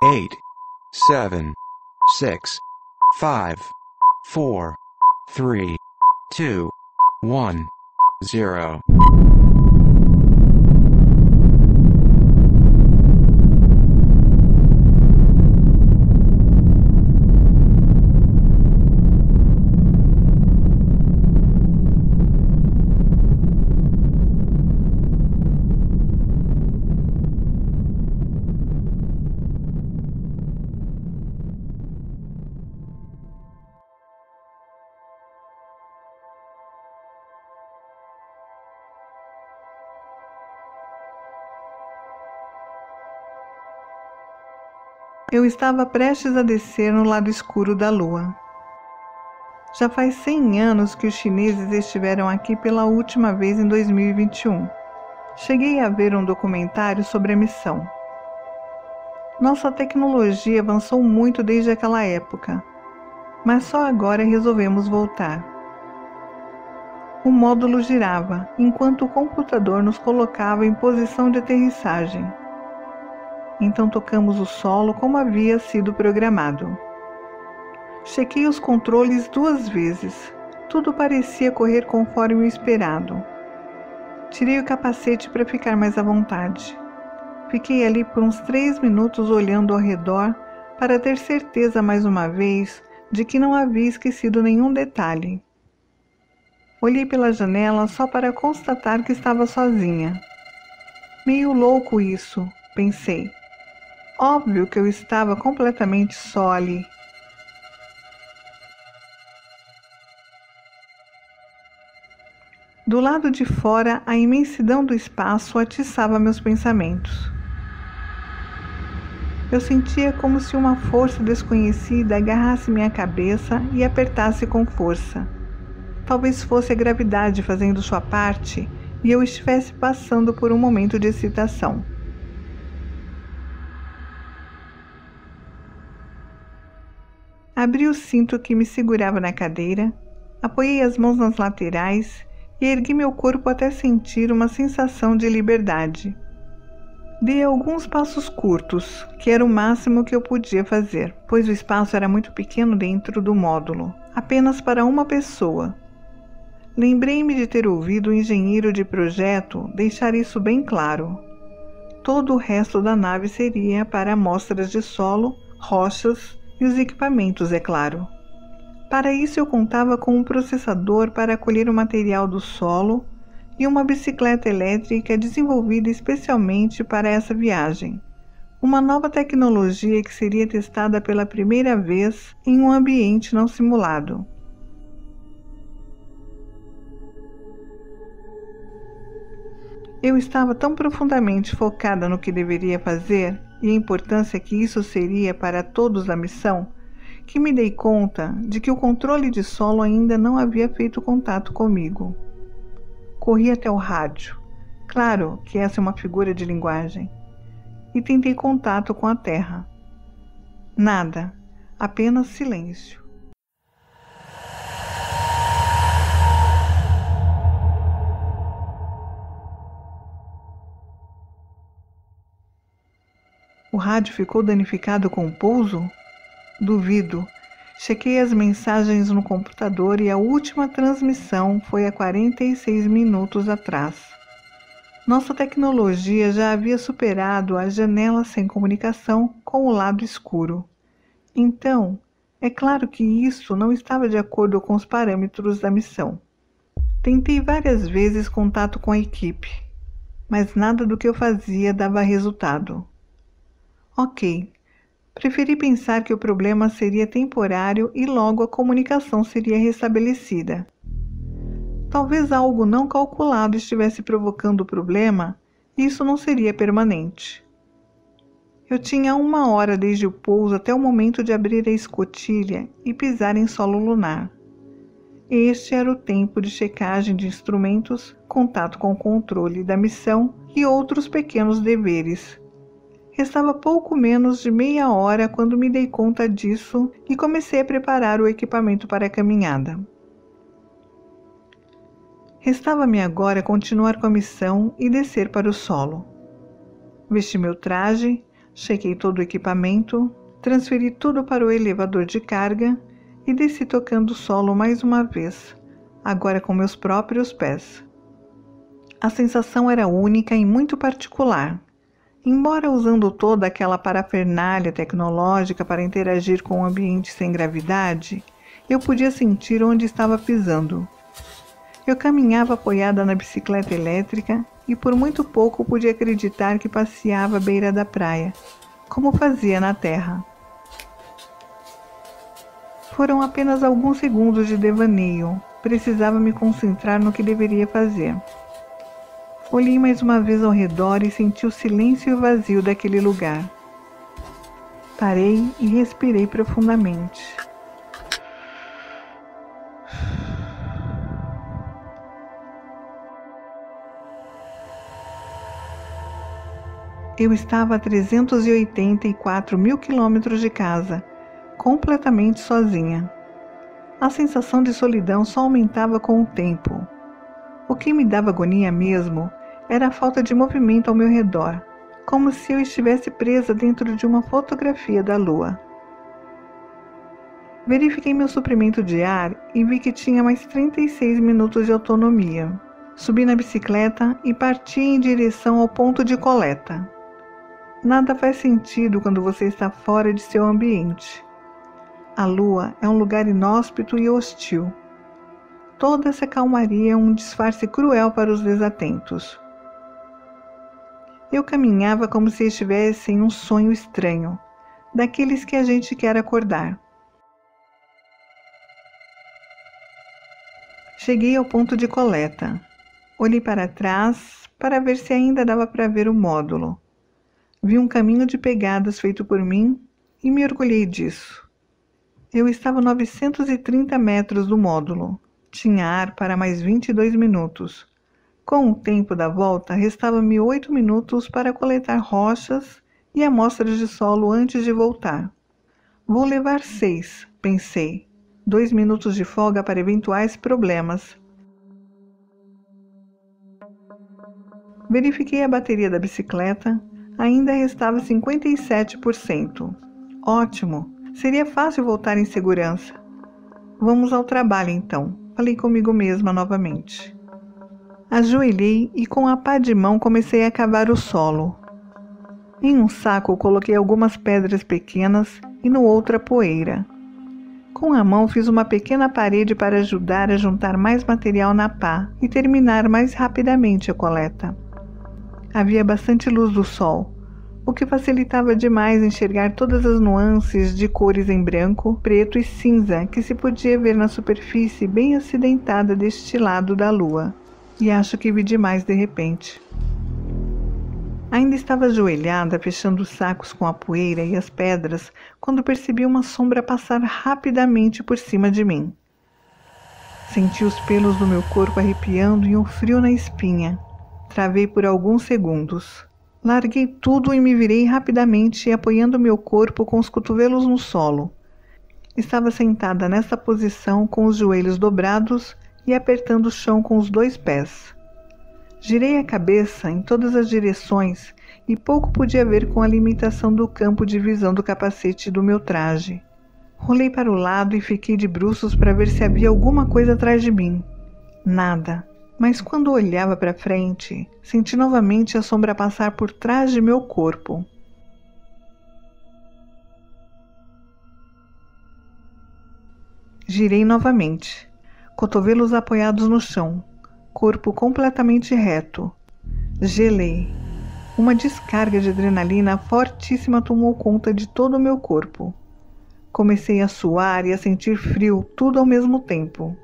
8, 7, 6, 5, 4, 3, 2, 1, 0. Eu estava prestes a descer no lado escuro da Lua. Já faz 100 anos que os chineses estiveram aqui pela última vez em 2021. Cheguei a ver um documentário sobre a missão. Nossa tecnologia avançou muito desde aquela época, mas só agora resolvemos voltar. O módulo girava, enquanto o computador nos colocava em posição de aterrissagem. Então tocamos o solo como havia sido programado. Chequei os controles 2 vezes. Tudo parecia correr conforme o esperado. Tirei o capacete para ficar mais à vontade. Fiquei ali por uns 3 minutos olhando ao redor para ter certeza mais uma vez de que não havia esquecido nenhum detalhe. Olhei pela janela só para constatar que estava sozinha. Meio louco isso, pensei. Óbvio que eu estava completamente só ali. Do lado de fora, a imensidão do espaço atiçava meus pensamentos. Eu sentia como se uma força desconhecida agarrasse minha cabeça e apertasse com força. Talvez fosse a gravidade fazendo sua parte e eu estivesse passando por um momento de excitação. Abri o cinto que me segurava na cadeira, apoiei as mãos nas laterais e ergui meu corpo até sentir uma sensação de liberdade. Dei alguns passos curtos, que era o máximo que eu podia fazer, pois o espaço era muito pequeno dentro do módulo, apenas para uma pessoa. Lembrei-me de ter ouvido o engenheiro de projeto deixar isso bem claro. Todo o resto da nave seria para amostras de solo, rochas e os equipamentos, é claro. Para isso eu contava com um processador para colher o material do solo e uma bicicleta elétrica desenvolvida especialmente para essa viagem. Uma nova tecnologia que seria testada pela primeira vez em um ambiente não simulado. Eu estava tão profundamente focada no que deveria fazer e a importância que isso seria para todos da missão, que me dei conta de que o controle de solo ainda não havia feito contato comigo. Corri até o rádio, claro que essa é uma figura de linguagem, e tentei contato com a Terra. Nada, apenas silêncio. O rádio ficou danificado com o pouso? Duvido. Chequei as mensagens no computador e a última transmissão foi há 46 minutos atrás. Nossa tecnologia já havia superado a janela sem comunicação com o lado escuro. Então, é claro que isso não estava de acordo com os parâmetros da missão. Tentei várias vezes contato com a equipe, mas nada do que eu fazia dava resultado. Ok. Preferi pensar que o problema seria temporário e logo a comunicação seria restabelecida. Talvez algo não calculado estivesse provocando o problema e isso não seria permanente. Eu tinha 1 hora desde o pouso até o momento de abrir a escotilha e pisar em solo lunar. Este era o tempo de checagem de instrumentos, contato com o controle da missão e outros pequenos deveres. Restava pouco menos de meia hora quando me dei conta disso e comecei a preparar o equipamento para a caminhada. Restava-me agora continuar com a missão e descer para o solo. Vesti meu traje, Chequei todo o equipamento, transferi tudo para o elevador de carga e desci tocando o solo mais uma vez, agora com meus próprios pés. A sensação era única e muito particular. Embora usando toda aquela parafernália tecnológica para interagir com o ambiente sem gravidade, eu podia sentir onde estava pisando. Eu caminhava apoiada na bicicleta elétrica e por muito pouco pude acreditar que passeava à beira da praia, como fazia na terra. Foram apenas alguns segundos de devaneio. Precisava me concentrar no que deveria fazer. Olhei mais uma vez ao redor e senti o silêncio e o vazio daquele lugar. Parei e respirei profundamente. Eu estava a 384 mil quilômetros de casa, completamente sozinha. A sensação de solidão só aumentava com o tempo. O que me dava agonia mesmo era a falta de movimento ao meu redor, como se eu estivesse presa dentro de uma fotografia da lua. Verifiquei meu suprimento de ar e vi que tinha mais 36 minutos de autonomia. Subi na bicicleta e parti em direção ao ponto de coleta. Nada faz sentido quando você está fora de seu ambiente. A lua é um lugar inóspito e hostil. Toda essa calmaria é um disfarce cruel para os desatentos. Eu caminhava como se estivesse em um sonho estranho, daqueles que a gente quer acordar. Cheguei ao ponto de coleta. Olhei para trás para ver se ainda dava para ver o módulo. Vi um caminho de pegadas feito por mim e me orgulhei disso. Eu estava a 930 metros do módulo. Tinha ar para mais 22 minutos. Com o tempo da volta, restava-me 8 minutos para coletar rochas e amostras de solo antes de voltar. Vou levar 6, pensei. 2 minutos de folga para eventuais problemas. Verifiquei a bateria da bicicleta. Ainda restava 57%. Ótimo! Seria fácil voltar em segurança. Vamos ao trabalho então. Falei comigo mesma novamente. Ajoelhei e com a pá de mão comecei a cavar o solo. Em um saco coloquei algumas pedras pequenas e no outro a poeira. Com a mão fiz uma pequena parede para ajudar a juntar mais material na pá e terminar mais rapidamente a coleta. Havia bastante luz do sol, o que facilitava demais enxergar todas as nuances de cores em branco, preto e cinza que se podia ver na superfície bem acidentada deste lado da lua. E acho que vi demais de repente. Ainda estava ajoelhada, fechando os sacos com a poeira e as pedras, quando percebi uma sombra passar rapidamente por cima de mim. Senti os pelos do meu corpo arrepiando e um frio na espinha. Travei por alguns segundos. Larguei tudo e me virei rapidamente, apoiando meu corpo com os cotovelos no solo. Estava sentada nessa posição com os joelhos dobrados e apertando o chão com os 2 pés. Girei a cabeça em todas as direções e pouco podia ver com a limitação do campo de visão do capacete do meu traje. Rolei para o lado e fiquei de bruços para ver se havia alguma coisa atrás de mim. Nada. Mas quando olhava para frente, senti novamente a sombra passar por trás de meu corpo. Girei novamente, cotovelos apoiados no chão, corpo completamente reto. Gelei. Uma descarga de adrenalina fortíssima tomou conta de todo o meu corpo. Comecei a suar e a sentir frio, tudo ao mesmo tempo.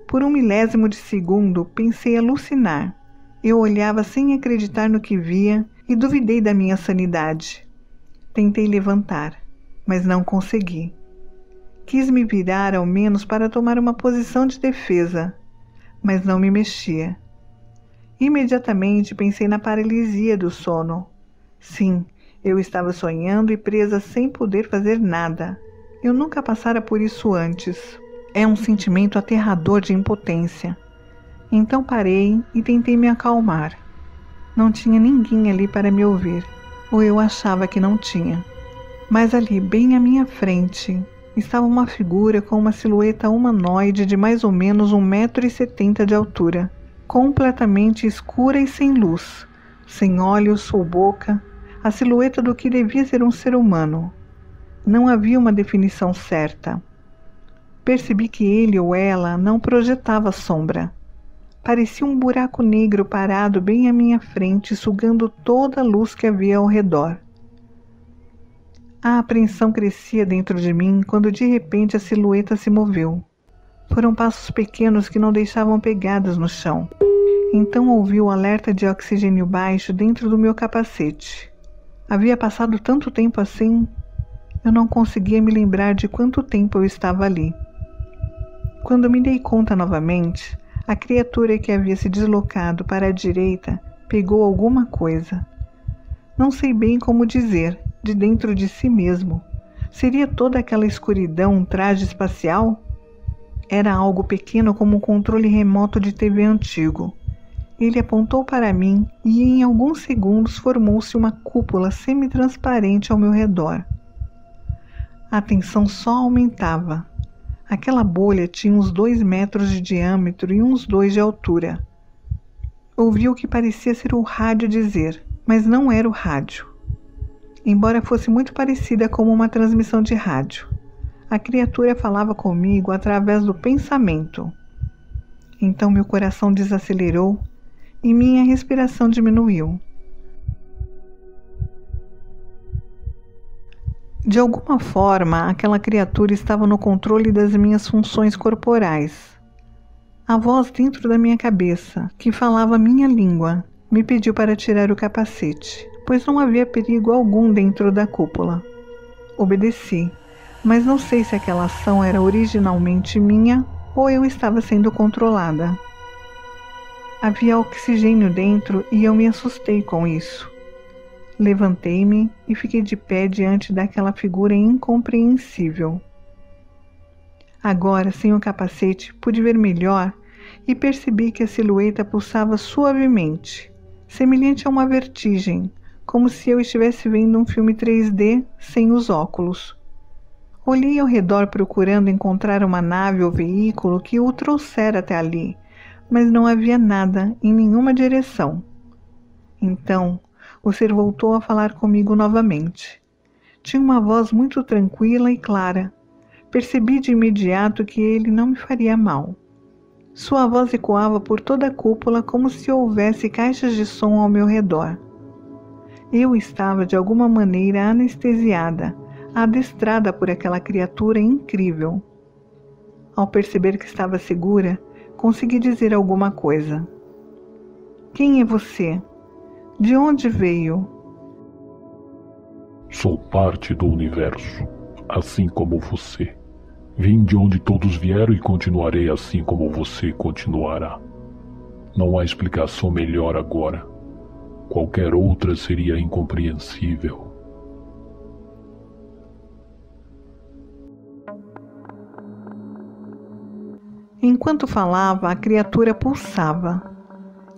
Por um milésimo de segundo, pensei alucinar. Eu olhava sem acreditar no que via e duvidei da minha sanidade. Tentei levantar, mas não consegui. Quis me virar ao menos para tomar uma posição de defesa, mas não me mexia. Imediatamente pensei na paralisia do sono. Sim, eu estava sonhando e presa sem poder fazer nada. Eu nunca passara por isso antes. É um sentimento aterrador de impotência. Então parei e tentei me acalmar. Não tinha ninguém ali para me ouvir. ou eu achava que não tinha. Mas ali, bem à minha frente, estava uma figura com uma silhueta humanoide de mais ou menos 1,70 m de altura, completamente escura e sem luz, sem olhos ou boca, a silhueta do que devia ser um ser humano. Não havia uma definição certa. Percebi que ele ou ela não projetava sombra. Parecia um buraco negro parado bem à minha frente, sugando toda a luz que havia ao redor. A apreensão crescia dentro de mim quando de repente a silhueta se moveu. Foram passos pequenos que não deixavam pegadas no chão. Então ouvi o alerta de oxigênio baixo dentro do meu capacete. Havia passado tanto tempo assim, eu não conseguia me lembrar de quanto tempo eu estava ali. Quando me dei conta novamente, a criatura que havia se deslocado para a direita pegou alguma coisa. Não sei bem como dizer, de dentro de si mesmo. Seria toda aquela escuridão um traje espacial? Era algo pequeno como um controle remoto de TV antigo. Ele apontou para mim e em alguns segundos formou-se uma cúpula semi-transparente ao meu redor. A tensão só aumentava. Aquela bolha tinha uns 2 metros de diâmetro e uns 2 de altura. Ouvi o que parecia ser o rádio dizer, mas não era o rádio. Embora fosse muito parecida com uma transmissão de rádio, a criatura falava comigo através do pensamento. Então meu coração desacelerou e minha respiração diminuiu. De alguma forma, aquela criatura estava no controle das minhas funções corporais. A voz dentro da minha cabeça, que falava minha língua, me pediu para tirar o capacete, pois não havia perigo algum dentro da cúpula. Obedeci, mas não sei se aquela ação era originalmente minha ou eu estava sendo controlada. Havia oxigênio dentro e eu me assustei com isso. Levantei-me e fiquei de pé diante daquela figura incompreensível. Agora, sem o capacete, pude ver melhor e percebi que a silhueta pulsava suavemente, semelhante a uma vertigem, como se eu estivesse vendo um filme 3D sem os óculos. Olhei ao redor procurando encontrar uma nave ou veículo que o trouxera até ali, mas não havia nada em nenhuma direção. Então, o ser voltou a falar comigo novamente. Tinha uma voz muito tranquila e clara. Percebi de imediato que ele não me faria mal. Sua voz ecoava por toda a cúpula como se houvesse caixas de som ao meu redor. Eu estava de alguma maneira anestesiada, adestrada por aquela criatura incrível. Ao perceber que estava segura, consegui dizer alguma coisa. Quem é você? De onde veio? Sou parte do universo, assim como você. Vim de onde todos vieram e continuarei assim como você continuará. Não há explicação melhor agora. Qualquer outra seria incompreensível. Enquanto falava, a criatura pulsava.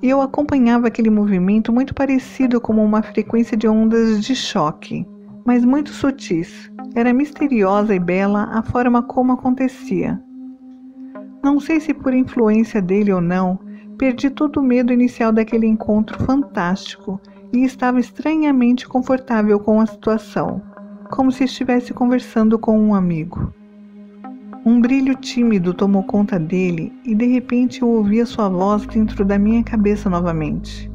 Eu acompanhava aquele movimento muito parecido com uma frequência de ondas de choque, mas muito sutis. Era misteriosa e bela a forma como acontecia. Não sei se por influência dele ou não, perdi todo o medo inicial daquele encontro fantástico e estava estranhamente confortável com a situação, como se estivesse conversando com um amigo. Um brilho tímido tomou conta dele e de repente eu ouvi a sua voz dentro da minha cabeça novamente.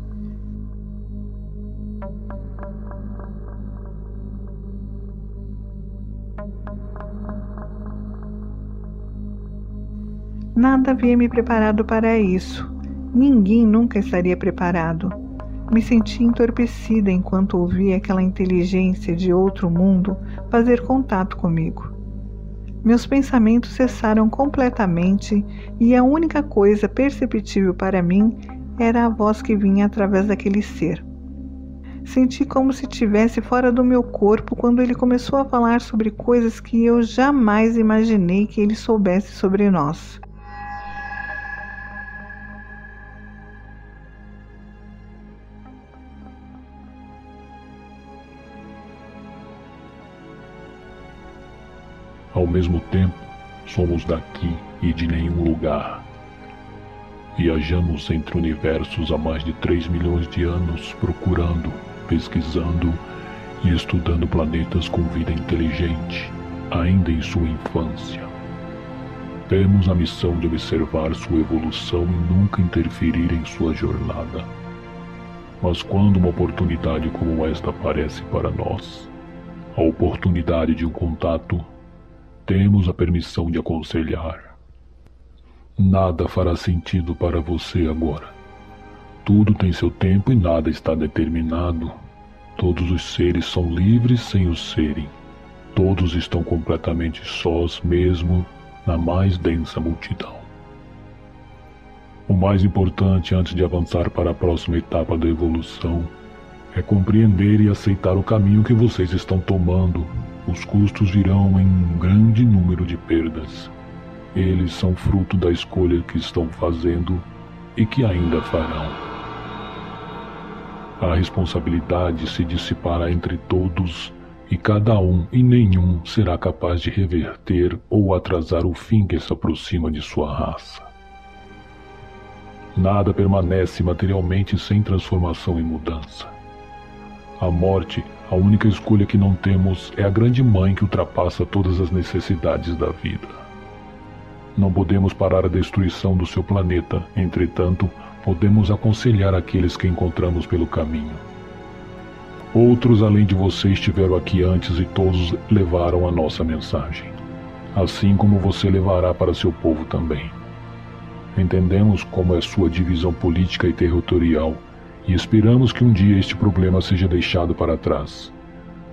Nada havia me preparado para isso. Ninguém nunca estaria preparado. Me senti entorpecida enquanto ouvia aquela inteligência de outro mundo fazer contato comigo. Meus pensamentos cessaram completamente e a única coisa perceptível para mim era a voz que vinha através daquele ser. Senti como se estivesse fora do meu corpo quando ele começou a falar sobre coisas que eu jamais imaginei que ele soubesse sobre nós. Ao mesmo tempo, somos daqui e de nenhum lugar. Viajamos entre universos há mais de 3 milhões de anos procurando, pesquisando e estudando planetas com vida inteligente, ainda em sua infância. Temos a missão de observar sua evolução e nunca interferir em sua jornada. Mas quando uma oportunidade como esta aparece para nós, a oportunidade de um contato, temos a permissão de aconselhar. Nada fará sentido para você agora. Tudo tem seu tempo e nada está determinado. Todos os seres são livres sem o serem. Todos estão completamente sós mesmo na mais densa multidão. O mais importante antes de avançar para a próxima etapa da evolução é compreender e aceitar o caminho que vocês estão tomando. Os custos virão em um grande número de perdas. Eles são fruto da escolha que estão fazendo e que ainda farão. A responsabilidade se dissipará entre todos e cada um e nenhum será capaz de reverter ou atrasar o fim que se aproxima de sua raça. Nada permanece materialmente sem transformação e mudança. A morte, a única escolha que não temos, é a grande mãe que ultrapassa todas as necessidades da vida. Não podemos parar a destruição do seu planeta, entretanto, podemos aconselhar aqueles que encontramos pelo caminho. Outros além de você estiveram aqui antes e todos levaram a nossa mensagem, assim como você levará para seu povo também. Entendemos como é sua divisão política e territorial e esperamos que um dia este problema seja deixado para trás.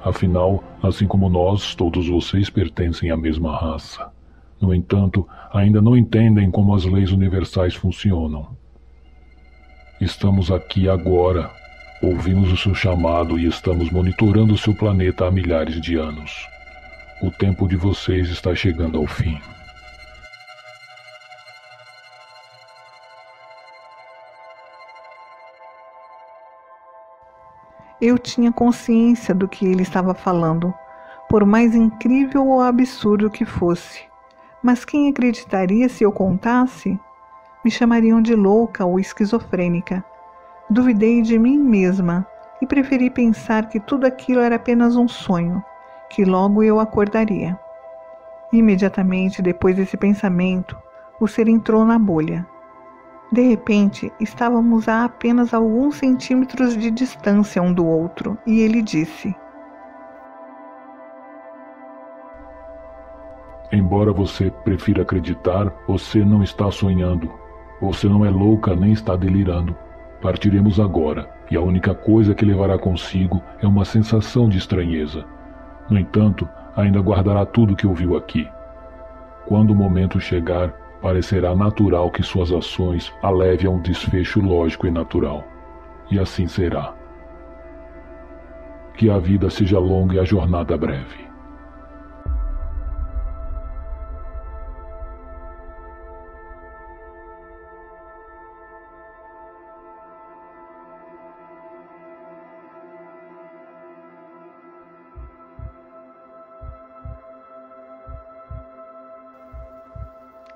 Afinal, assim como nós, todos vocês pertencem à mesma raça. No entanto, ainda não entendem como as leis universais funcionam. Estamos aqui agora, ouvimos o seu chamado e estamos monitorando o seu planeta há milhares de anos. O tempo de vocês está chegando ao fim. Eu tinha consciência do que ele estava falando, por mais incrível ou absurdo que fosse. Mas quem acreditaria se eu contasse? Me chamariam de louca ou esquizofrênica. Duvidei de mim mesma e preferi pensar que tudo aquilo era apenas um sonho, que logo eu acordaria. Imediatamente depois desse pensamento, o ser entrou na bolha. De repente, estávamos a apenas alguns centímetros de distância um do outro, e ele disse: Embora você prefira acreditar, você não está sonhando. Você não é louca nem está delirando. Partiremos agora, e a única coisa que levará consigo é uma sensação de estranheza. No entanto, ainda guardará tudo que ouviu aqui. Quando o momento chegar, parecerá natural que suas ações a levem a um desfecho lógico e natural. E assim será. Que a vida seja longa e a jornada breve.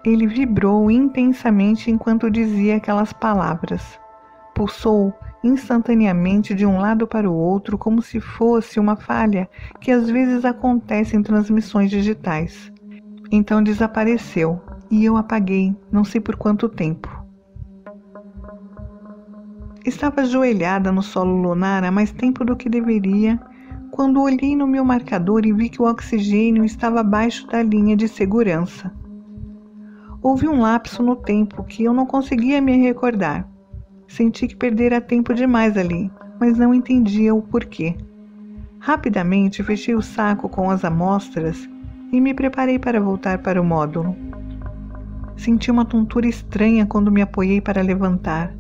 Ele vibrou intensamente enquanto dizia aquelas palavras. Pulsou instantaneamente de um lado para o outro como se fosse uma falha que às vezes acontece em transmissões digitais. Então desapareceu e eu apaguei, não sei por quanto tempo. Estava ajoelhada no solo lunar há mais tempo do que deveria, quando olhei no meu marcador e vi que o oxigênio estava abaixo da linha de segurança. Houve um lapso no tempo que eu não conseguia me recordar. Senti que perdera tempo demais ali, mas não entendia o porquê. Rapidamente fechei o saco com as amostras e me preparei para voltar para o módulo. Senti uma tontura estranha quando me apoiei para levantar.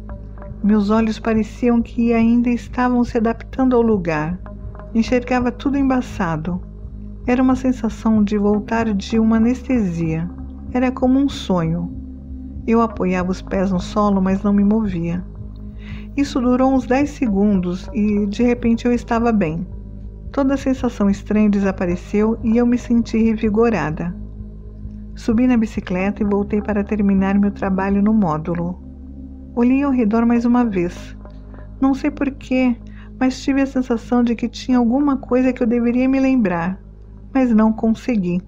Meus olhos pareciam que ainda estavam se adaptando ao lugar. Enxergava tudo embaçado. Era uma sensação de voltar de uma anestesia. Era como um sonho. Eu apoiava os pés no solo, mas não me movia. Isso durou uns 10 segundos e, de repente, eu estava bem. Toda a sensação estranha desapareceu e eu me senti revigorada. Subi na bicicleta e voltei para terminar meu trabalho no módulo. Olhei ao redor mais uma vez. Não sei porquê, mas tive a sensação de que tinha alguma coisa que eu deveria me lembrar, mas não consegui.